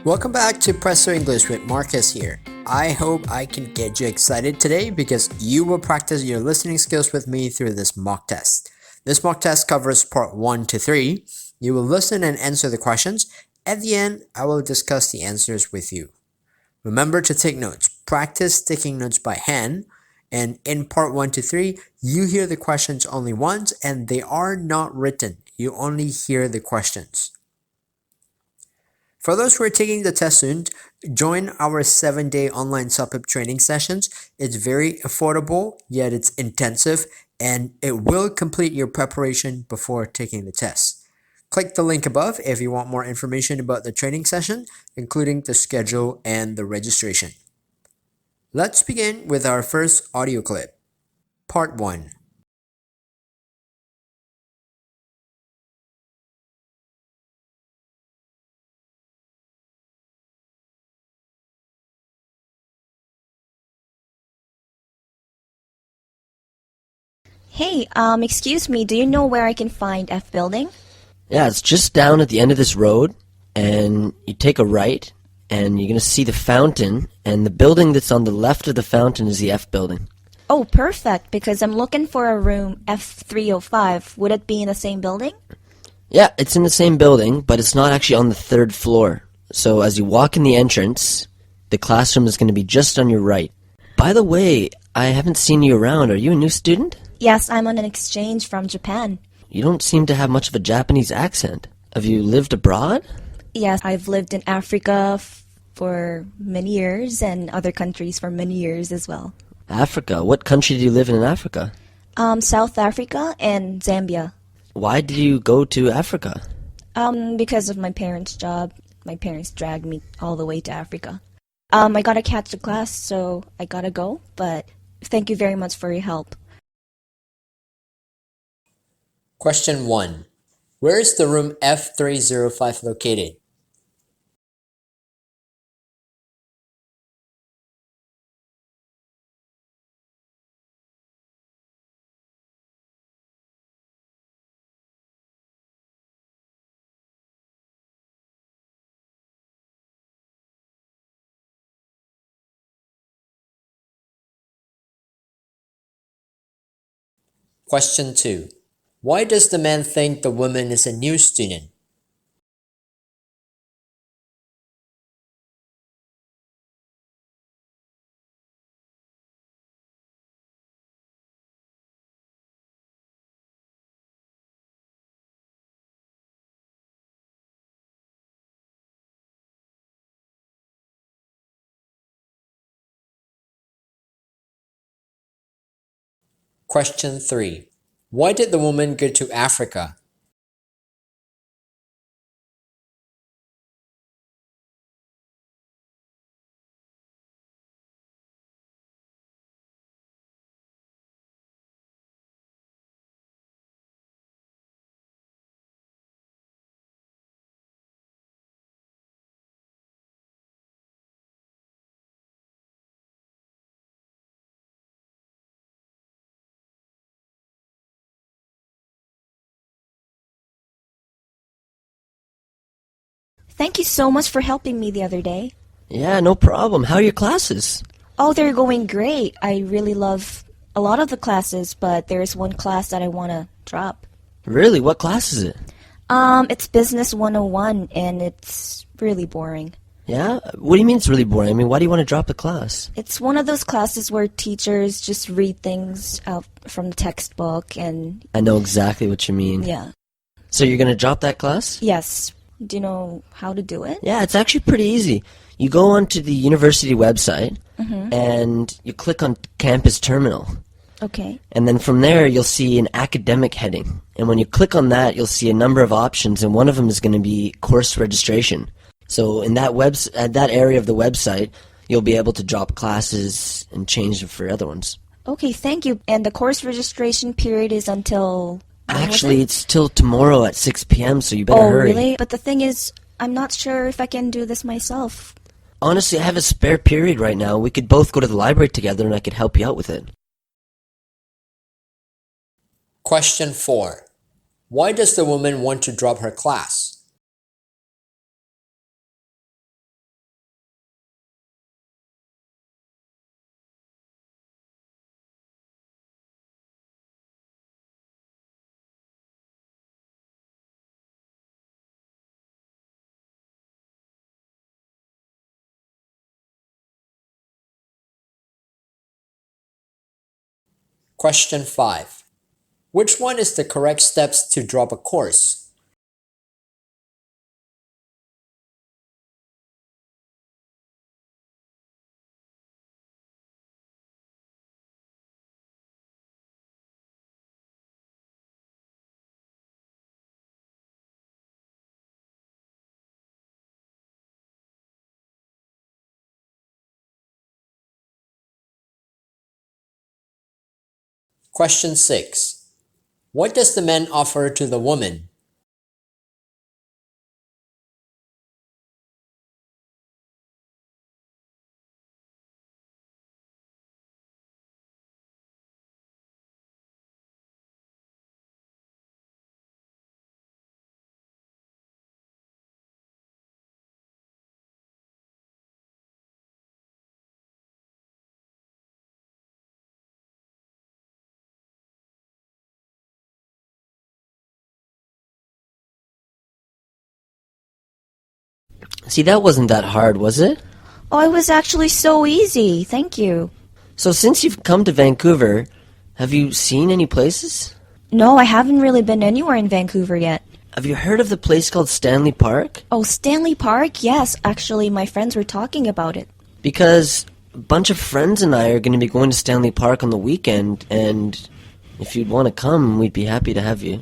Welcome back to Presto English with Marcus here. I hope I can get you excited today because you will practice your listening skills with me through this mock test. This mock test covers part 1 to 3. You will listen and answer the questions. At the end, I will discuss the answers with you. Remember to take notes. Practice taking notes by hand. And in part 1 to 3, you hear the questions only once and they are not written. You only hear the questions. For those who are taking the test soon, join our 7-day online CELPIP training sessions. It's very affordable, yet it's intensive, and it will complete your preparation before taking the test. Click the link above if you want more information about the training session, including the schedule and the registration. Let's begin with our first audio clip. Part 1. Hey, excuse me, do you know where I can find F building? Yeah, it's just down at the end of this road, and you take a right, and you're going to see the fountain, and the building that's on the left of the fountain is the F building. Oh, perfect, because I'm looking for a room F305. Would it be in the same building? Yeah, it's in the same building, but it's not actually on the 3rd floor. So as you walk in the entrance, the classroom is going to be just on your right. By the way, I haven't seen you around. Are you a new student? Yes, I'm on an exchange from Japan. You don't seem to have much of a Japanese accent. Have you lived abroad? Yes, I've lived in Africa for many years and other countries for many years as well. Africa? What country do you live in Africa? South Africa and Zambia. Why did you go to Africa? Because of my parents' job. My parents dragged me all the way to Africa. I gotta catch the class, so I gotta go, but thank you very much for your help. Question 1. Where is the room F305 located? Question 2. Why does the man think the woman is a new student? Question 3. Why did the woman go to Africa? Thank you so much for helping me the other day. Yeah, no problem. How are your classes? Oh, they're going great. I really love a lot of the classes, but there's one class that I want to drop. Really? What class is it? It's Business 101, and it's really boring. Yeah? What do you mean it's really boring? I mean, why do you want to drop the class? It's one of those classes where teachers just read things out from the textbook, and I know exactly what you mean. yeah. So you're going to drop that class? Yes. Do you know how to do it? Yeah, it's actually pretty easy. You go onto the university website, and you click on Campus Terminal. Okay. And then from there, you'll see an academic heading. And when you click on that, you'll see a number of options, and one of them is going to be course registration. So in that at that area of the website, you'll be able to drop classes and change them for other ones. Okay, thank you. And the course registration period is until... Actually, it's till tomorrow at 6 p.m., so you better hurry. Oh, really? But the thing is, I'm not sure if I can do this myself. Honestly, I have a spare period right now. We could both go to the library together and I could help you out with it. Question 4. Why does the woman want to drop her class? Question 5. Which one is the correct steps to drop a course? Question 6. What does the man offer to the woman? See, that wasn't that hard, was it? Oh, it was actually so easy. Thank you. So since you've come to Vancouver, have you seen any places? No, I haven't really been anywhere in Vancouver yet. Have you heard of the place called Stanley Park? Oh, Stanley Park? Yes, actually, my friends were talking about it. Because a bunch of friends and I are going to be going to Stanley Park on the weekend, and if you'd want to come, we'd be happy to have you.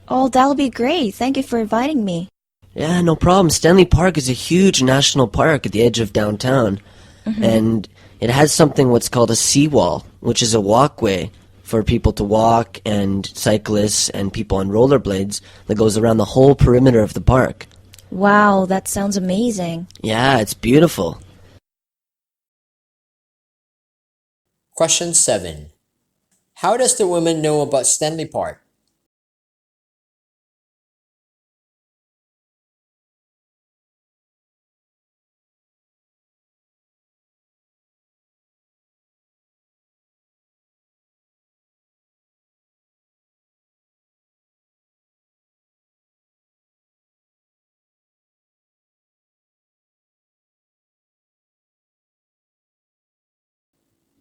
Oh, that'll be great. Thank you for inviting me. Yeah, no problem. Stanley Park is a huge national park at the edge of downtown. And it has something what's called a seawall, which is a walkway for people to walk and cyclists and people on rollerblades that goes around the whole perimeter of the park. Wow, that sounds amazing. Yeah, it's beautiful. Question 7. How does the woman know about Stanley Park?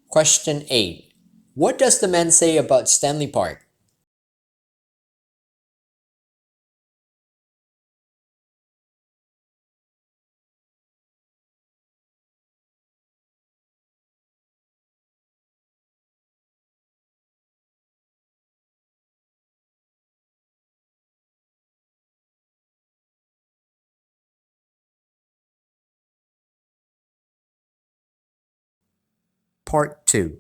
Question 8. What does the man say about Stanley Park? Part 2.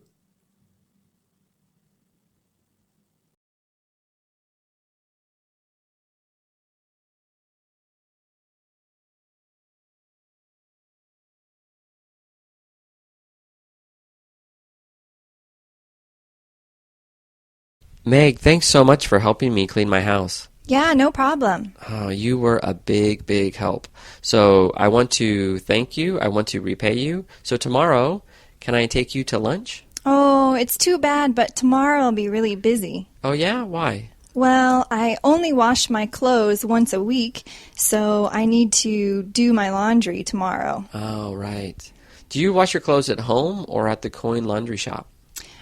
Meg, thanks so much for helping me clean my house. Yeah, no problem. Oh, you were a big, big help. So I want to thank you. I want to repay you. So tomorrow, can I take you to lunch? Oh, it's too bad, but tomorrow I'll be really busy. Oh, yeah? Why? Well, I only wash my clothes once a week, so I need to do my laundry tomorrow. Oh, right. Do you wash your clothes at home or at the coin laundry shop?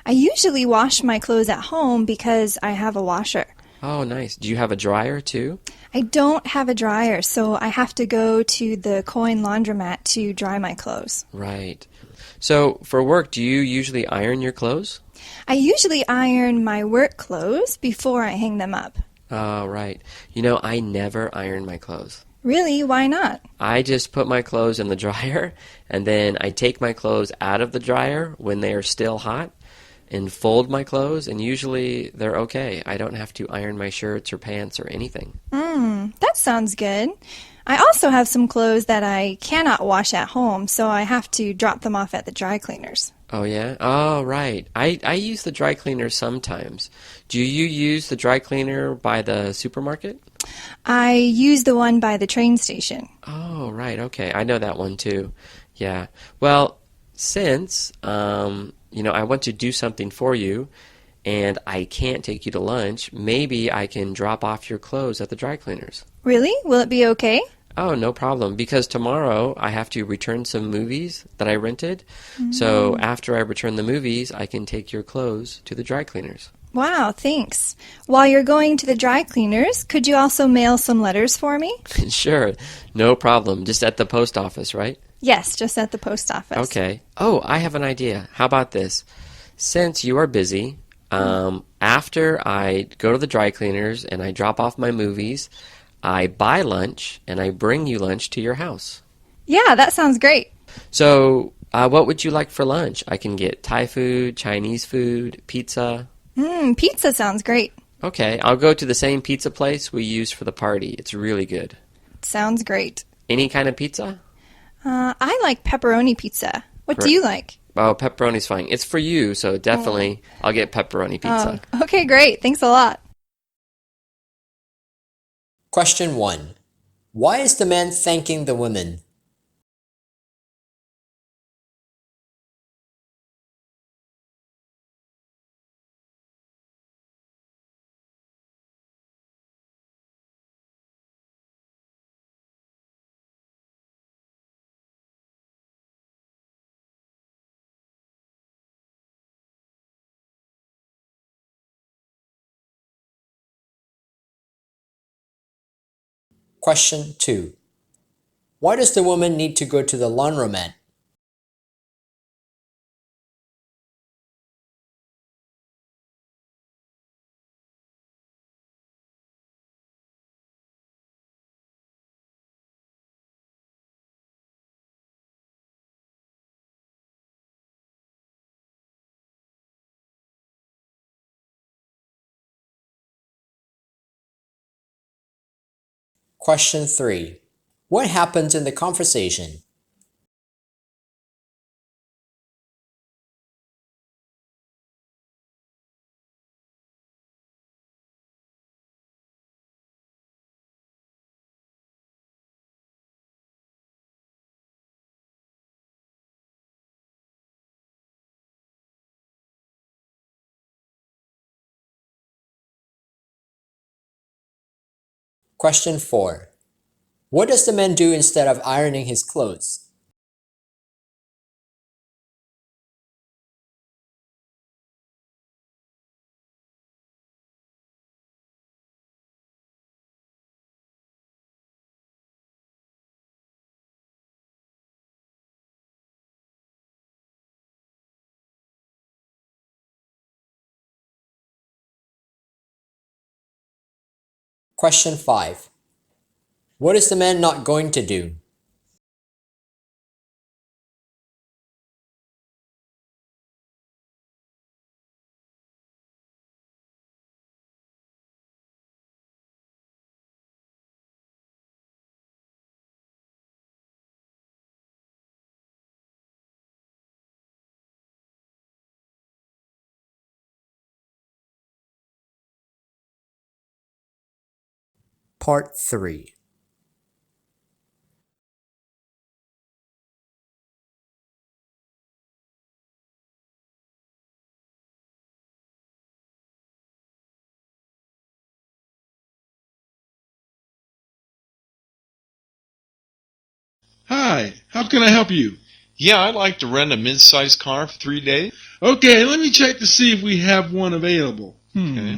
I usually wash my clothes at home because I have a washer. Oh, nice. Do you have a dryer too? I don't have a dryer, so I have to go to the coin laundromat to dry my clothes. Right. So for work, do you usually iron your clothes? I usually iron my work clothes before I hang them up. Oh, right. You know, I never iron my clothes. Really? Why not? I just put my clothes in the dryer, and then I take my clothes out of the dryer when they are still hot and fold my clothes, and usually they're okay. I don't have to iron my shirts or pants or anything. That sounds good. I also have some clothes that I cannot wash at home, so I have to drop them off at the dry cleaners. Oh, yeah? Oh, right. I use the dry cleaner sometimes. Do you use the dry cleaner by the supermarket? I use the one by the train station. Oh, right. Okay. I know that one too. Yeah. Well, since, I want to do something for you and I can't take you to lunch, maybe I can drop off your clothes at the dry cleaners. Really? Will it be okay? Oh, no problem. Because tomorrow I have to return some movies that I rented. So after I return the movies, I can take your clothes to the dry cleaners. Wow, thanks. While you're going to the dry cleaners, could you also mail some letters for me? Sure, no problem. Just at the post office, right? Yes, just at the post office. Okay. Oh, I have an idea. How about this? Since you are busy, after I go to the dry cleaners and I drop off my movies, I buy lunch and I bring you lunch to your house. Yeah, that sounds great. So, what would you like for lunch? I can get Thai food, Chinese food, pizza. Pizza sounds great. Okay, I'll go to the same pizza place we used for the party. It's really good. Sounds great. Any kind of pizza? I like pepperoni pizza. What do you like? Oh, pepperoni's fine. It's for you, so definitely I'll get pepperoni pizza. Okay, great. Thanks a lot. Question 1. Why is the man thanking the woman? Question 2. Why does the woman need to go to the laundromat? Question 3. What happens in the conversation? Question 4. What does the man do instead of ironing his clothes? Question 5. What is the man not going to do? Part 3. Hi, how can I help you? Yeah, I'd like to rent a mid-sized car for 3 days. Okay, let me check to see if we have one available. Okay.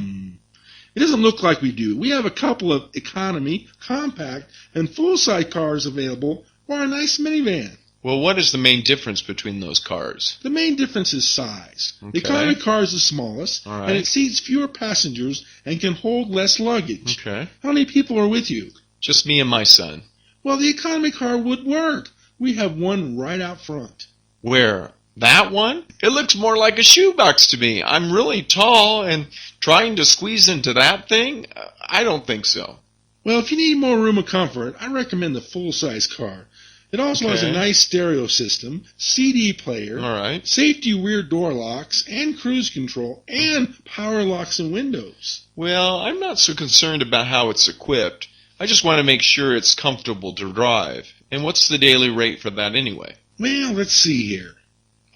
It doesn't look like we do. We have a couple of economy, compact, and full-size cars available or a nice minivan. Well, what is the main difference between those cars? The main difference is size. The Okay. economy car is the smallest, All right. and it seats fewer passengers and can hold less luggage. Okay. How many people are with you? Just me and my son. Well, the economy car would work. We have one right out front. Where? That one? It looks more like a shoebox to me. I'm really tall, and trying to squeeze into that thing? I don't think so. Well, if you need more room and comfort, I recommend the full-size car. It also has a Okay. nice stereo system, CD player, All right. safety rear door locks, and cruise control, and power locks and windows. Well, I'm not so concerned about how it's equipped. I just want to make sure it's comfortable to drive. And what's the daily rate for that anyway? Well, let's see here.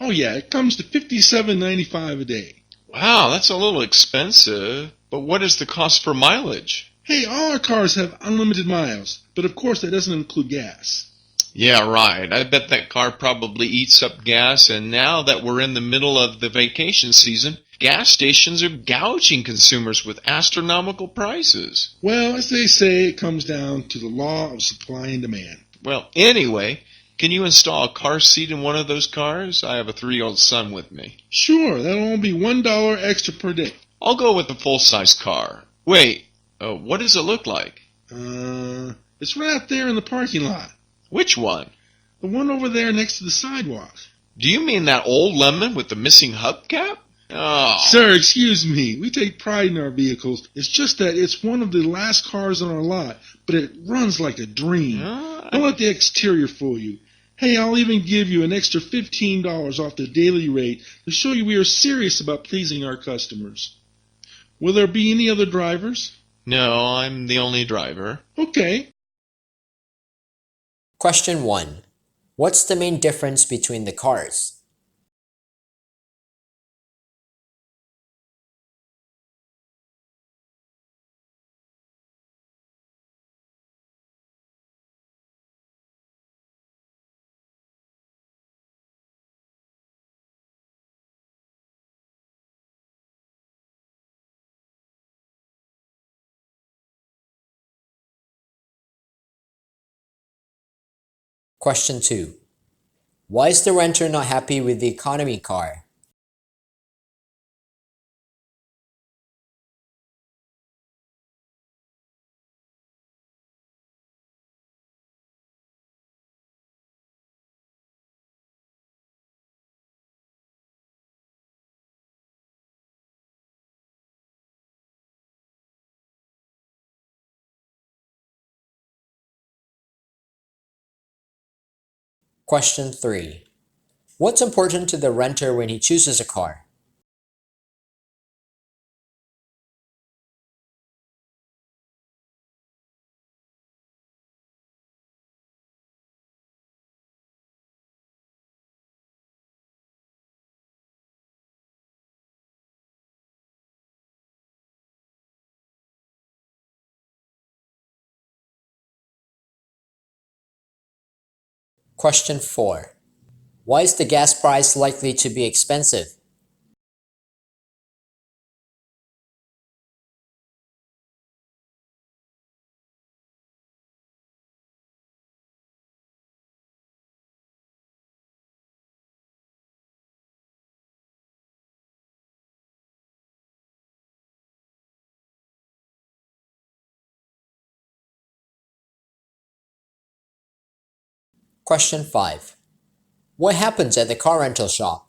Oh yeah, it comes to $57.95 a day. Wow, that's a little expensive. But what is the cost for mileage? Hey, all our cars have unlimited miles, but of course that doesn't include gas. Yeah, right. I bet that car probably eats up gas, and now that we're in the middle of the vacation season, gas stations are gouging consumers with astronomical prices. Well, as they say, it comes down to the law of supply and demand. Well, anyway, can you install a car seat in one of those cars? I have a 3-year-old son with me. Sure, that'll only be $1 extra per day. I'll go with the full-size car. Wait, what does it look like? It's right out there in the parking lot. Which one? The one over there next to the sidewalk. Do you mean that old lemon with the missing hubcap? Oh. Sir, excuse me. We take pride in our vehicles. It's just that it's one of the last cars on our lot, but it runs like a dream. Don't let the exterior fool you. Hey, I'll even give you an extra $15 off the daily rate to show you we are serious about pleasing our customers. Will there be any other drivers? No, I'm the only driver. Okay. Question 1. What's the main difference between the cars? Question 2. Why is the renter not happy with the economy car? Question 3. What's important to the renter when he chooses a car? Question 4. Why is the gas price likely to be expensive? Question 5. What happens at the car rental shop?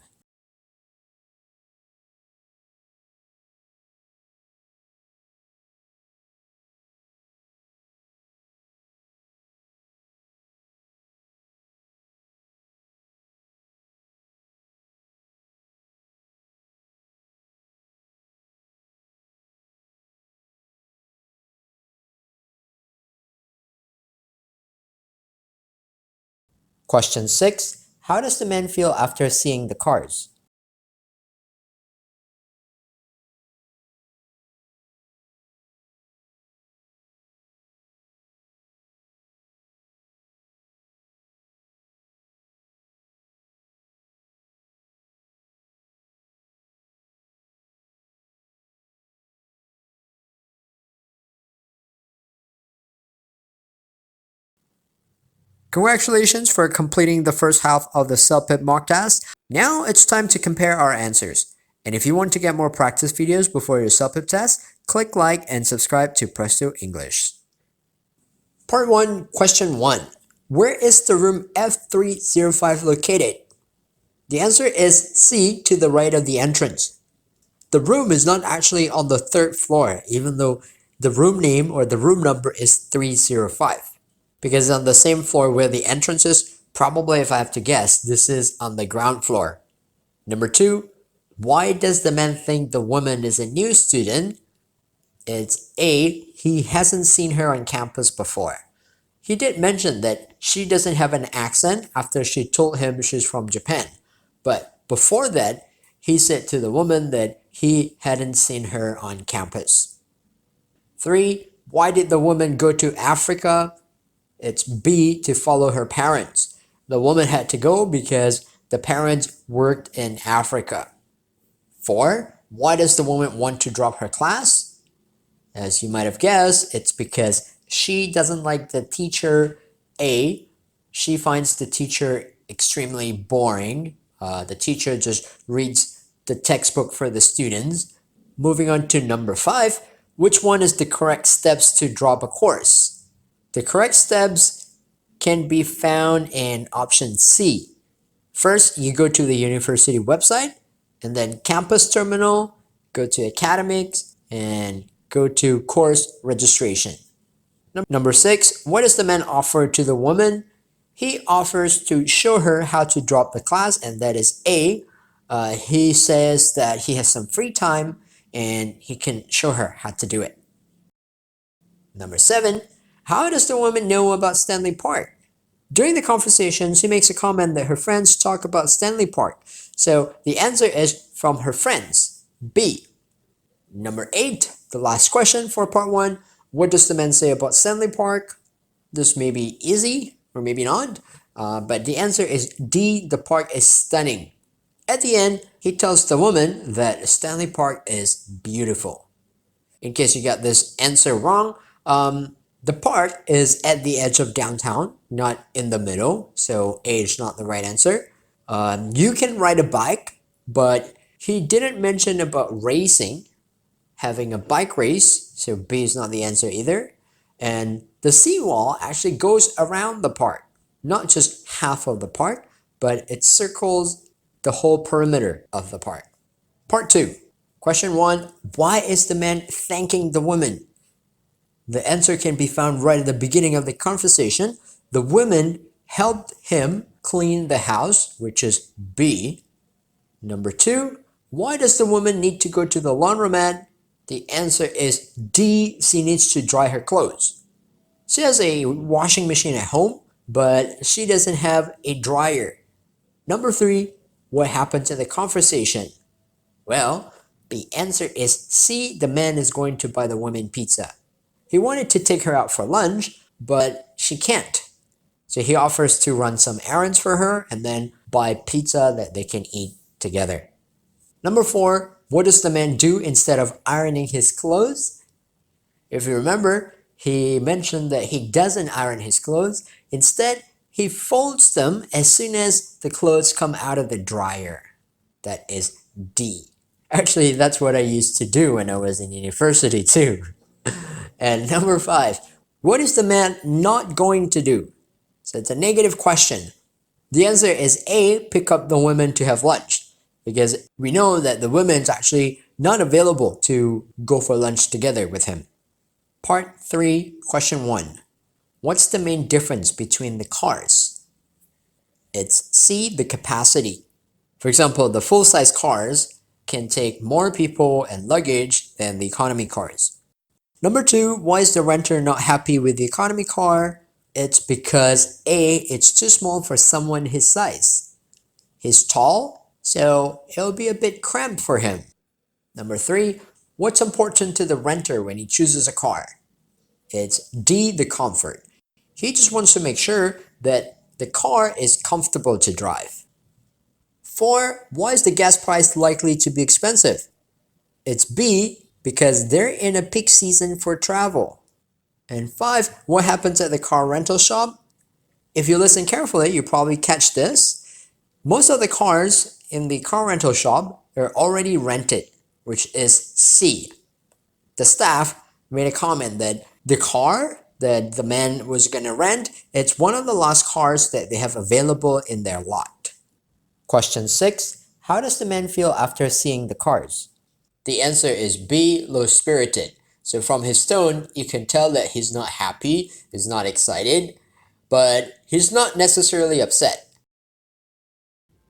Question 6. How does the man feel after seeing the cars? Congratulations for completing the first half of the CELPIP mock test. Now it's time to compare our answers. And if you want to get more practice videos before your CELPIP test, click like and subscribe to Presto English. Part 1, Question 1. Where is the room F305 located? The answer is C, to the right of the entrance. The room is not actually on the 3rd floor, even though the room name or the room number is 305. Because it's on the same floor where the entrance is, probably if I have to guess, this is on the ground floor. Number 2, why does the man think the woman is a new student? It's A, he hasn't seen her on campus before. He did mention that she doesn't have an accent after she told him she's from Japan. But before that, he said to the woman that he hadn't seen her on campus. 3, Why did the woman go to Africa? It's B, to follow her parents. The woman had to go because the parents worked in Africa. 4, why does the woman want to drop her class? As you might have guessed, it's because she doesn't like the teacher. A, she finds the teacher extremely boring. The teacher just reads the textbook for the students. Moving on to number 5, which one is the correct steps to drop a course? The correct steps can be found in option C. First, you go to the university website, and then campus terminal, go to academics, and go to course registration. Number 6, what does the man offer to the woman? He offers to show her how to drop the class, and that is A. He says that he has some free time and he can show her how to do it. Number 7, how does the woman know about Stanley Park? During the conversation, she makes a comment that her friends talk about Stanley Park. So the answer is from her friends, B. Number 8, the last question for part 1. What does the man say about Stanley Park? This may be easy or maybe not, but the answer is D. The park is stunning. At the end, he tells the woman that Stanley Park is beautiful. In case you got this answer wrong, the park is at the edge of downtown, not in the middle, so A is not the right answer. You can ride a bike, but he didn't mention about racing, having a bike race, so B is not the answer either. And the seawall actually goes around the park, not just half of the park, but it circles the whole perimeter of the park. Part 2. Question 1. Why is the man thanking the woman? The answer can be found right at the beginning of the conversation. The woman helped him clean the house, which is B. Number 2. Why does the woman need to go to the laundromat? The answer is D. She needs to dry her clothes. She has a washing machine at home, but she doesn't have a dryer. Number 3. What happened to the conversation? Well, the answer is C. The man is going to buy the woman pizza. He wanted to take her out for lunch, but she can't. So he offers to run some errands for her and then buy pizza that they can eat together. Number 4, what does the man do instead of ironing his clothes? If you remember, he mentioned that he doesn't iron his clothes. Instead, he folds them as soon as the clothes come out of the dryer. That is D. Actually, that's what I used to do when I was in university too. And number 5, what is the man not going to do? So it's a negative question. The answer is A, pick up the woman to have lunch, because we know that the woman's actually not available to go for lunch together with him. Part 3, question 1. What's the main difference between the cars? It's C, the capacity. For example, the full-size cars can take more people and luggage than the economy cars. Number 2, why is the renter not happy with the economy car? It's because A, it's too small for someone his size. He's tall, so it'll be a bit cramped for him. Number 3, what's important to the renter when he chooses a car? It's D, the comfort. He just wants to make sure that the car is comfortable to drive. 4, why is the gas price likely to be expensive? It's B, because they're in a peak season for travel. And 5, what happens at the car rental shop? If you listen carefully, you probably catch this. Most of the cars in the car rental shop are already rented, which is C. The staff made a comment that the car that the man was going to rent, it's one of the last cars that they have available in their lot. Question 6, how does the man feel after seeing the cars? The answer is B, low-spirited. So from his tone, you can tell that he's not happy, he's not excited, but he's not necessarily upset.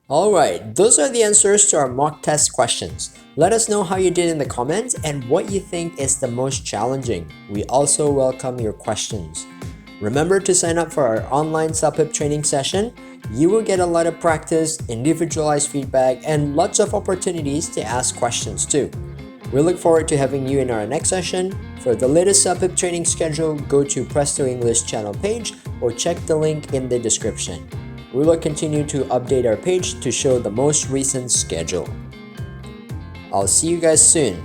Alright, those are the answers to our mock test questions. Let us know how you did in the comments and what you think is the most challenging. We also welcome your questions. Remember to sign up for our online CELPIP training session. You will get a lot of practice, individualized feedback, and lots of opportunities to ask questions too. We look forward to having you in our next session. For the latest CELPIP training schedule, go to Presto English channel page or check the link in the description. We will continue to update our page to show the most recent schedule. I'll see you guys soon.